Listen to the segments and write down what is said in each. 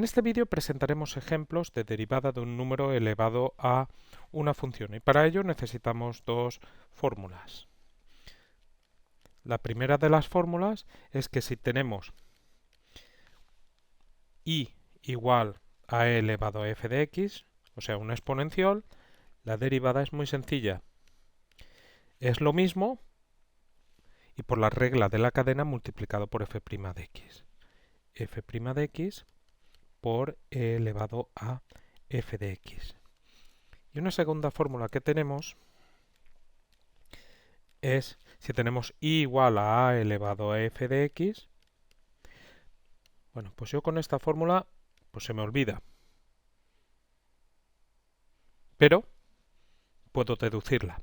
En este vídeo presentaremos ejemplos de derivada de un número elevado a una función y para ello necesitamos dos fórmulas. La primera de las fórmulas es que si tenemos y igual a e elevado a f de x, o sea una exponencial, la derivada es muy sencilla. Es lo mismo y por la regla de la cadena multiplicado por f' de x. F' de x por e elevado a f de x. Y una segunda fórmula que tenemos es si tenemos y igual a elevado a f de x. Bueno, pues yo con esta fórmula pues se me olvida. Pero puedo deducirla.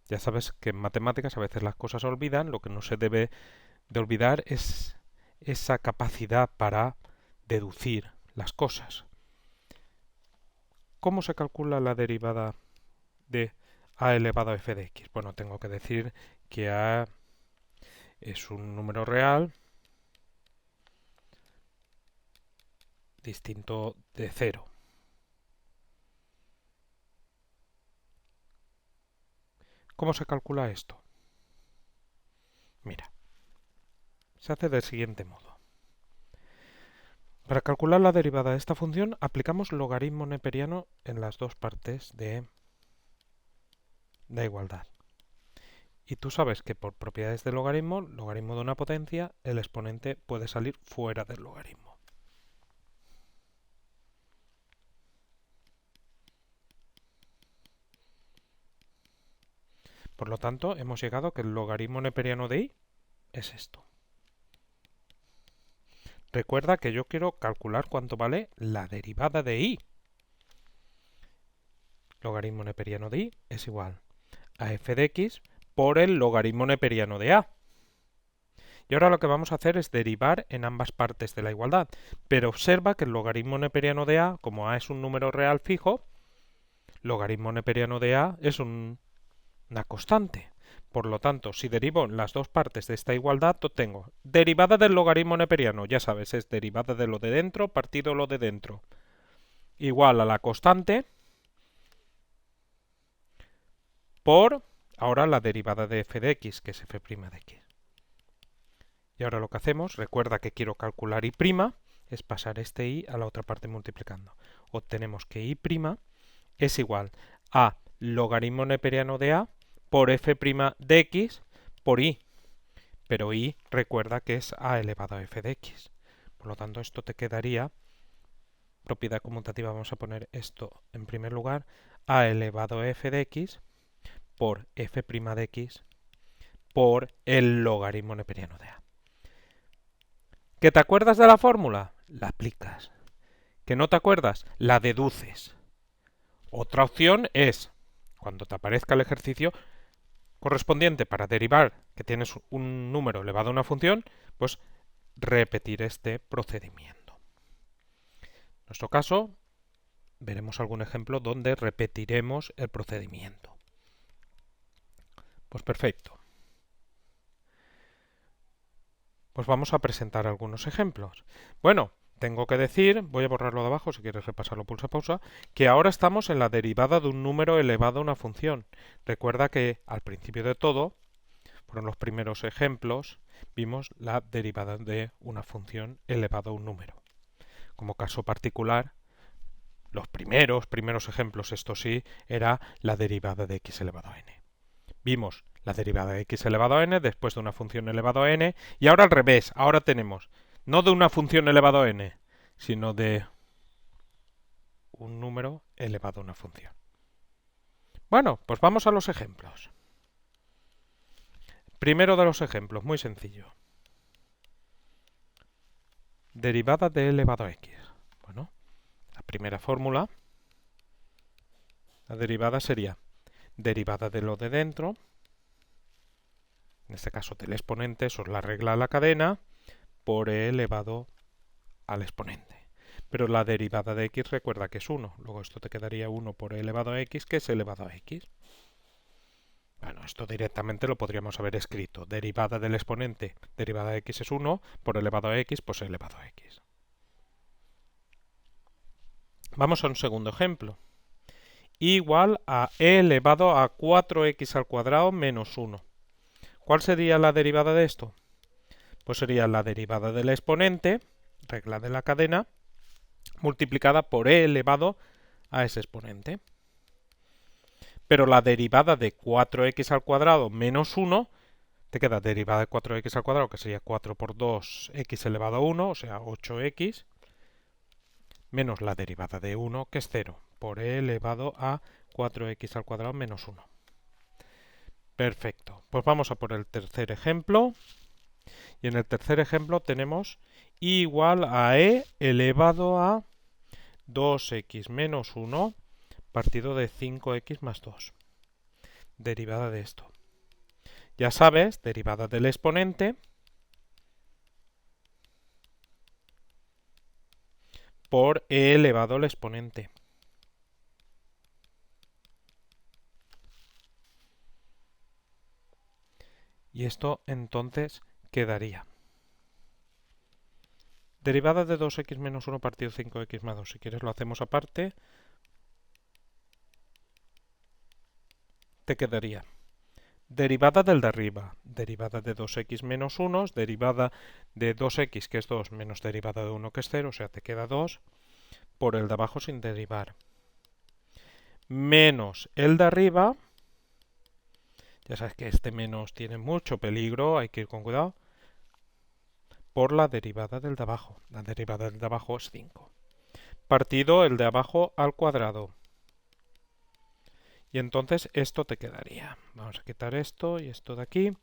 Ya sabes que en matemáticas a veces las cosas se olvidan, lo que no se debe de olvidar es esa capacidad para deducir las cosas. ¿Cómo se calcula la derivada de a elevado a f de x? Bueno, tengo que decir que a es un número real distinto de 0. ¿Cómo se calcula esto? Mira, se hace del siguiente modo. Para calcular la derivada de esta función aplicamos logaritmo neperiano en las dos partes de la igualdad. Y tú sabes que por propiedades del logaritmo de una potencia, el exponente puede salir fuera del logaritmo. Por lo tanto, hemos llegado a que el logaritmo neperiano de y es esto. Recuerda que yo quiero calcular cuánto vale la derivada de y. Logaritmo neperiano de y es igual a f de x por el logaritmo neperiano de a. Y ahora lo que vamos a hacer es derivar en ambas partes de la igualdad. Pero observa que el logaritmo neperiano de a, como a es un número real fijo, logaritmo neperiano de a es una constante. Por lo tanto, si derivo las dos partes de esta igualdad, obtengo derivada del logaritmo neperiano, ya sabes, es derivada de lo de dentro partido lo de dentro, igual a la constante por, ahora la derivada de f de x, que es f' de x. Y ahora lo que hacemos, recuerda que quiero calcular y', es pasar este y a la otra parte multiplicando. Obtenemos que y' es igual a logaritmo neperiano de a por f' de x por y. Pero y recuerda que es a elevado a f de x. Por lo tanto, esto te quedaría, propiedad conmutativa, vamos a poner esto en primer lugar, a elevado a f de x por f' de x por el logaritmo neperiano de a. ¿Que te acuerdas de la fórmula? La aplicas. ¿Que no te acuerdas? La deduces. Otra opción es, cuando te aparezca el ejercicio correspondiente para derivar que tienes un número elevado a una función, pues repetir este procedimiento. En nuestro caso, veremos algún ejemplo donde repetiremos el procedimiento. Pues perfecto. Pues vamos a presentar algunos ejemplos. Bueno, tengo que decir, voy a borrarlo de abajo, si quieres repasarlo pulsa pausa, que ahora estamos en la derivada de un número elevado a una función. Recuerda que al principio de todo, fueron los primeros ejemplos, vimos la derivada de una función elevado a un número. Como caso particular, los primeros ejemplos, esto sí, era la derivada de x elevado a n. Vimos la derivada de x elevado a n después de una función elevado a n, y ahora al revés, ahora tenemos no de una función elevado a n, sino de un número elevado a una función. Bueno, pues vamos a los ejemplos. Primero de los ejemplos, muy sencillo. Derivada de elevado a x. Bueno, la primera fórmula, la derivada sería derivada de lo de dentro, en este caso del exponente, eso es la regla de la cadena, por e elevado al exponente. Pero la derivada de x recuerda que es 1, luego esto te quedaría 1 por e elevado a x, que es elevado a x. Bueno, esto directamente lo podríamos haber escrito. Derivada del exponente, derivada de x es 1, por elevado a x, pues elevado a x. Vamos a un segundo ejemplo. Igual a e elevado a 4x al cuadrado menos 1. ¿Cuál sería la derivada de esto? Pues sería la derivada del exponente, regla de la cadena, multiplicada por e elevado a ese exponente. Pero la derivada de 4x al cuadrado menos 1, te queda derivada de 4x al cuadrado, que sería 4 por 2, x elevado a 1, o sea 8x, menos la derivada de 1, que es 0, por e elevado a 4x al cuadrado menos 1. Perfecto. Pues vamos a por el tercer ejemplo. Y en el tercer ejemplo tenemos igual a e elevado a 2x menos 1 partido de 5x más 2. Derivada de esto. Ya sabes, derivada del exponente por e elevado al exponente. Y esto entonces quedaría. Derivada de 2x menos 1 partido 5x más 2. Si quieres lo hacemos aparte. Te quedaría derivada del de arriba, derivada de 2x menos 1, derivada de 2x, que es 2, menos derivada de 1, que es 0, o sea, te queda 2, por el de abajo sin derivar. Menos el de arriba, ya sabes que este menos tiene mucho peligro, hay que ir con cuidado, por la derivada del de abajo. La derivada del de abajo es 5. Partido el de abajo al cuadrado. Y entonces esto te quedaría. Vamos a quitar esto y esto de aquí.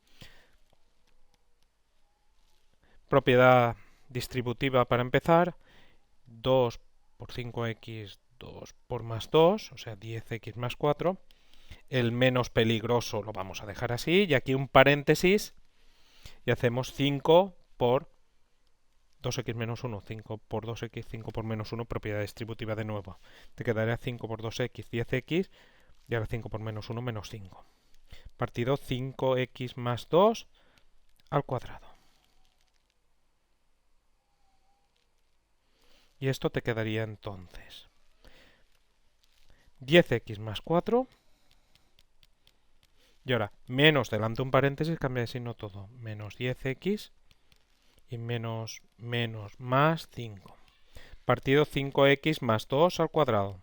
Propiedad distributiva para empezar. 2 por 5x, 2 por más 2, o sea 10x más 4. El menos peligroso lo vamos a dejar así. Y aquí un paréntesis. Y hacemos 5 por 2x menos 1. 5 por 2x, 5 por menos 1. Propiedad distributiva de nuevo. Te quedaría 5 por 2x, 10x. Y ahora 5 por menos 1, menos 5. Partido 5x más 2 al cuadrado. Y esto te quedaría entonces 10x más 4. Y ahora, menos delante un paréntesis, cambia de signo todo. Menos 10x y menos más 5. Partido 5x más 2 al cuadrado.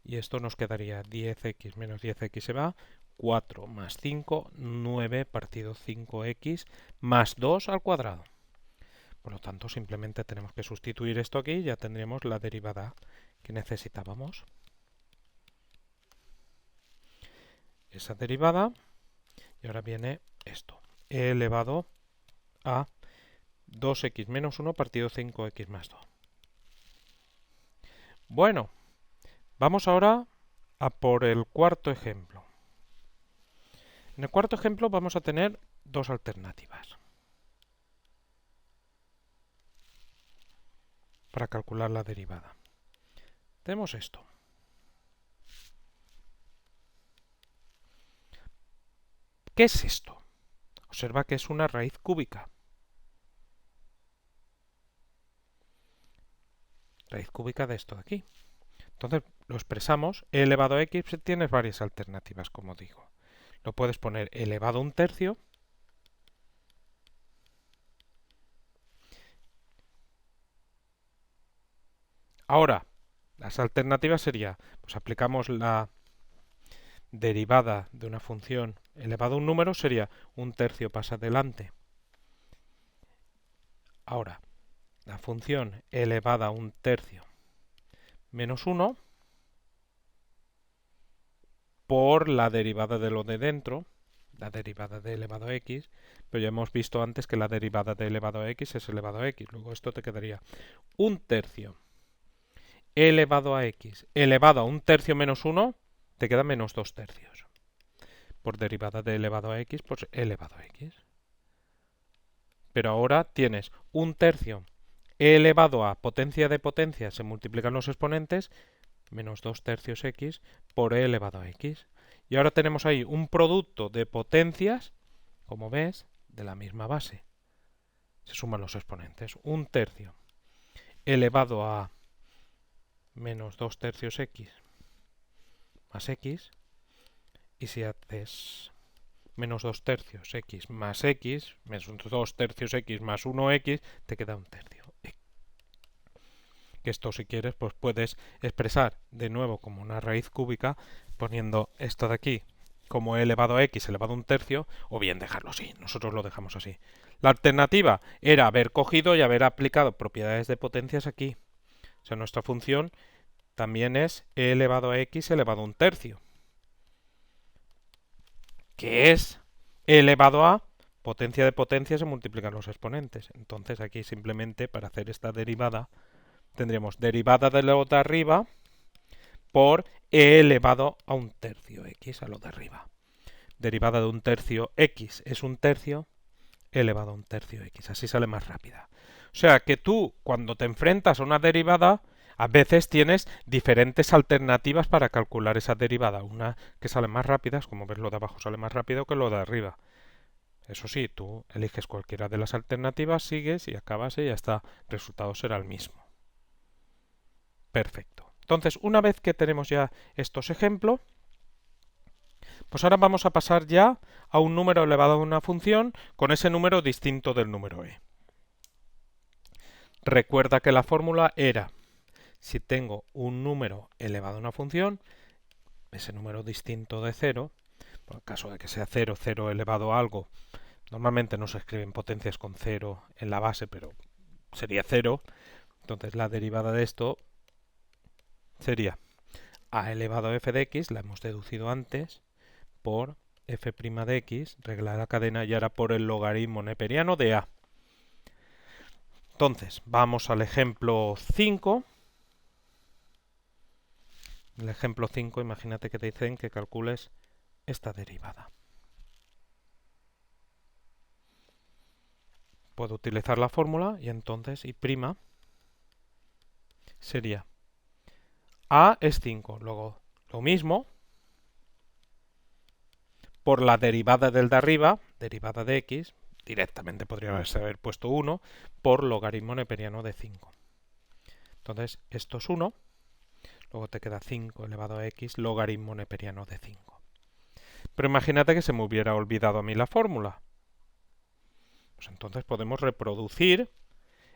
Y esto nos quedaría 10x menos 10x se va. 4 más 5, 9 partido 5x más 2 al cuadrado. Por lo tanto, simplemente tenemos que sustituir esto aquí y ya tendríamos la derivada que necesitábamos. Esa derivada, y ahora viene esto, e elevado a 2x menos 1 partido 5x más 2. Bueno, vamos ahora a por el cuarto ejemplo. En el cuarto ejemplo vamos a tener dos alternativas para calcular la derivada. Tenemos esto. ¿Qué es esto? Observa que es una raíz cúbica. Raíz cúbica de esto de aquí. Entonces lo expresamos, e elevado a x, tienes varias alternativas, como digo. Lo puedes poner elevado a un tercio. Ahora, las alternativas sería, pues aplicamos la derivada de una función elevado a un número, sería un tercio pasa adelante. Ahora, la función elevada a un tercio menos 1 por la derivada de lo de dentro, la derivada de elevado a x, pero ya hemos visto antes que la derivada de elevado a x es elevado a x, luego esto te quedaría un tercio elevado a x elevado a un tercio menos 1, te queda menos 2 tercios. Por derivada de elevado a x, pues elevado a x. Pero ahora tienes un tercio elevado a potencia de potencia, se multiplican los exponentes, menos 2 tercios x por e elevado a x. Y ahora tenemos ahí un producto de potencias, como ves, de la misma base. Se suman los exponentes. Un tercio elevado a menos 2 tercios x más x, y si haces menos 2 tercios x más x, menos 2 tercios x más 1x, te queda 1 tercio. Que esto, si quieres, pues puedes expresar de nuevo como una raíz cúbica, poniendo esto de aquí como e elevado a x elevado a 1 tercio, o bien dejarlo así. Nosotros lo dejamos así. La alternativa era haber cogido y haber aplicado propiedades de potencias aquí. O sea, nuestra función también es e elevado a x elevado a 1 tercio, que es e elevado a potencia de potencia se multiplican los exponentes. Entonces aquí simplemente para hacer esta derivada tendríamos derivada de lo de arriba por e elevado a 1 tercio x a lo de arriba. Derivada de 1 tercio x es 1 tercio elevado a 1 tercio x. Así sale más rápida. O sea que tú, cuando te enfrentas a una derivada, a veces tienes diferentes alternativas para calcular esa derivada. Una que sale más rápida, como ves, lo de abajo sale más rápido que lo de arriba. Eso sí, tú eliges cualquiera de las alternativas, sigues y acabas y ya está. El resultado será el mismo. Perfecto. Entonces, una vez que tenemos ya estos ejemplos, pues ahora vamos a pasar ya a un número elevado a una función con ese número distinto del número e. Recuerda que la fórmula era, si tengo un número elevado a una función, ese número distinto de 0, por el caso de que sea 0, 0 elevado a algo, normalmente no se escriben potencias con 0 en la base, pero sería 0, entonces la derivada de esto sería a elevado a f de x, la hemos deducido antes, por f' de x, regla de la cadena, y ahora por el logaritmo neperiano de a. Entonces, vamos al ejemplo 5. En el ejemplo 5, imagínate que te dicen que calcules esta derivada. Puedo utilizar la fórmula y entonces y' sería a es 5, luego lo mismo por la derivada del de arriba, derivada de x, directamente podría haber puesto 1, por logaritmo neperiano de 5. Entonces, esto es 1, luego te queda 5 elevado a x, logaritmo neperiano de 5. Pero imagínate que se me hubiera olvidado a mí la fórmula. Pues entonces podemos reproducir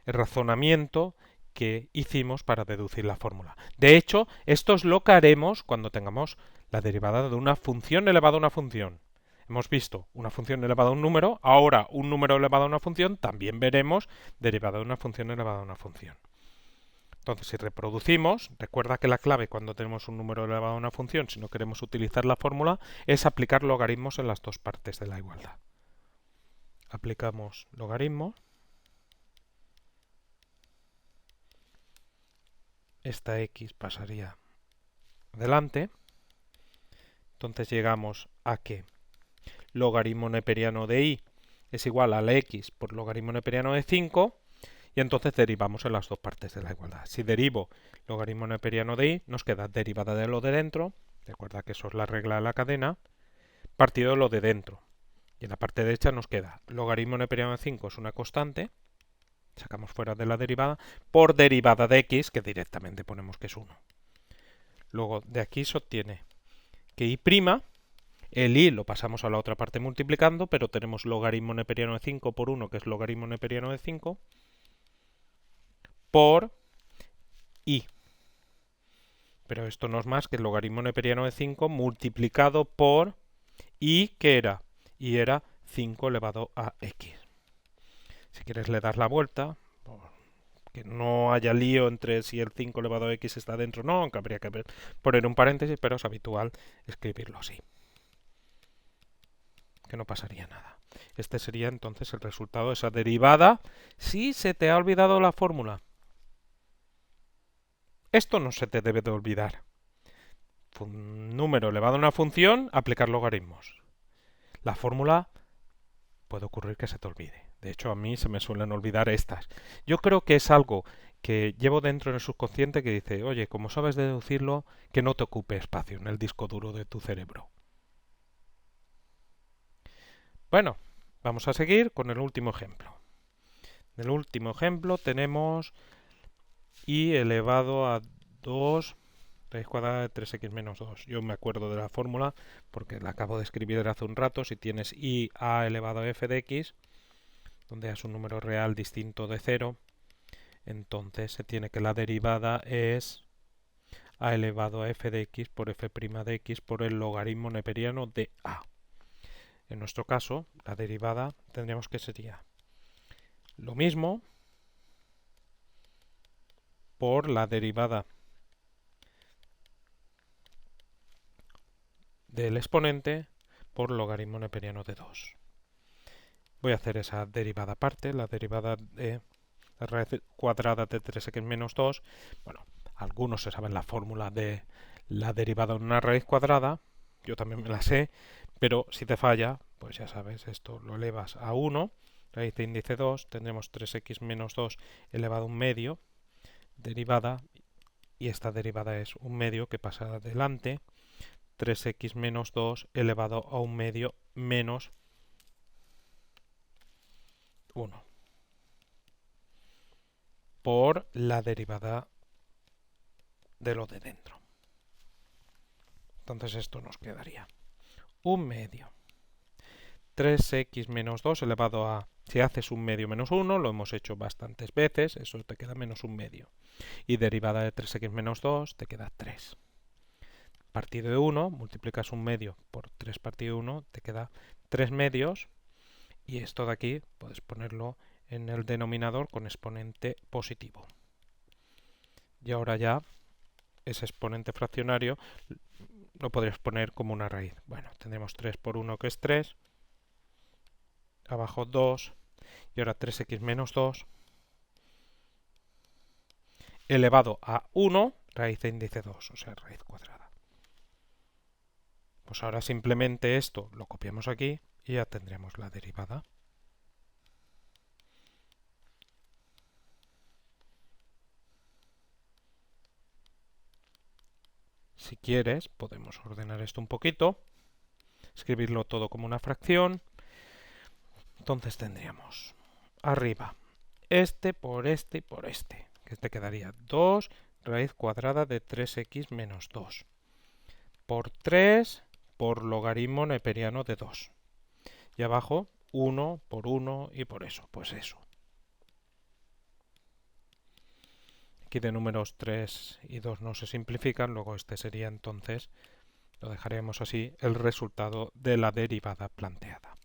el razonamiento que hicimos para deducir la fórmula. De hecho, esto es lo que haremos cuando tengamos la derivada de una función elevada a una función. Hemos visto una función elevada a un número, ahora un número elevado a una función, también veremos derivada de una función elevada a una función. Entonces, si reproducimos, recuerda que la clave cuando tenemos un número elevado a una función, si no queremos utilizar la fórmula, es aplicar logaritmos en las dos partes de la igualdad. Aplicamos logaritmo. Esta x pasaría adelante. Entonces llegamos a que logaritmo neperiano de y es igual a la x por logaritmo neperiano de 5, y entonces derivamos en las dos partes de la igualdad. Si derivo logaritmo neperiano de y, nos queda derivada de lo de dentro, recuerda que eso es la regla de la cadena, partido de lo de dentro. Y en la parte derecha nos queda logaritmo neperiano de 5 es una constante, sacamos fuera de la derivada, por derivada de x, que directamente ponemos que es 1. Luego de aquí se obtiene que y', el y lo pasamos a la otra parte multiplicando, pero tenemos logaritmo neperiano de 5 por 1, que es logaritmo neperiano de 5, por y. Pero esto no es más que el logaritmo neperiano de 5 multiplicado por y, que era, y era 5 elevado a x. Si quieres le das la vuelta, que no haya lío entre si el 5 elevado a x está dentro o no, aunque habría que poner un paréntesis, pero es habitual escribirlo así. Que no pasaría nada. Este sería entonces el resultado de esa derivada si se te ha olvidado la fórmula. Esto no se te debe de olvidar. Un número elevado a una función, aplicar logaritmos. La fórmula puede ocurrir que se te olvide. De hecho, a mí se me suelen olvidar estas. Yo creo que es algo que llevo dentro en el subconsciente que dice, oye, como sabes deducirlo, que no te ocupe espacio en el disco duro de tu cerebro. Bueno, vamos a seguir con el último ejemplo. En el último ejemplo tenemos y elevado a 2 raíz cuadrada de 3x menos 2. Yo me acuerdo de la fórmula porque la acabo de escribir hace un rato. Si tienes i a elevado a f de x, donde es un número real distinto de 0, entonces se tiene que la derivada es a elevado a f de x por f' de x por el logaritmo neperiano de a. En nuestro caso, la derivada tendríamos que sería lo mismo por la derivada del exponente por logaritmo neperiano de 2. Voy a hacer esa derivada aparte, la derivada de la raíz cuadrada de 3x menos 2. Bueno, algunos se saben la fórmula de la derivada de una raíz cuadrada, yo también me la sé, pero si te falla, pues ya sabes, esto lo elevas a 1, raíz de índice 2, tendremos 3x menos 2 elevado a un medio, derivada, y esta derivada es un medio que pasa adelante, 3x menos 2 elevado a un medio menos 1 por la derivada de lo de dentro. Entonces esto nos quedaría un medio 3x menos 2 elevado a, si haces un medio menos 1, lo hemos hecho bastantes veces, eso te queda menos un medio. Y derivada de 3x menos 2 te queda 3. Partido de 1, multiplicas un medio por 3 partido de 1, te queda 3 medios. Y esto de aquí puedes ponerlo en el denominador con exponente positivo. Y ahora ya ese exponente fraccionario lo podrías poner como una raíz. Bueno, tendremos 3 por 1 que es 3, abajo 2, y ahora 3x menos 2 elevado a 1 raíz de índice 2, o sea, raíz cuadrada. Pues ahora simplemente esto lo copiamos aquí y ya tendremos la derivada. Si quieres, podemos ordenar esto un poquito, escribirlo todo como una fracción. Entonces tendríamos arriba este por este y por este, que te quedaría 2 raíz cuadrada de 3x menos 2 por 3 por logaritmo neperiano de 2. Y abajo 1 por 1 y por eso, pues eso. Aquí de números 3 y 2 no se simplifican, luego este sería entonces, lo dejaremos así, el resultado de la derivada planteada.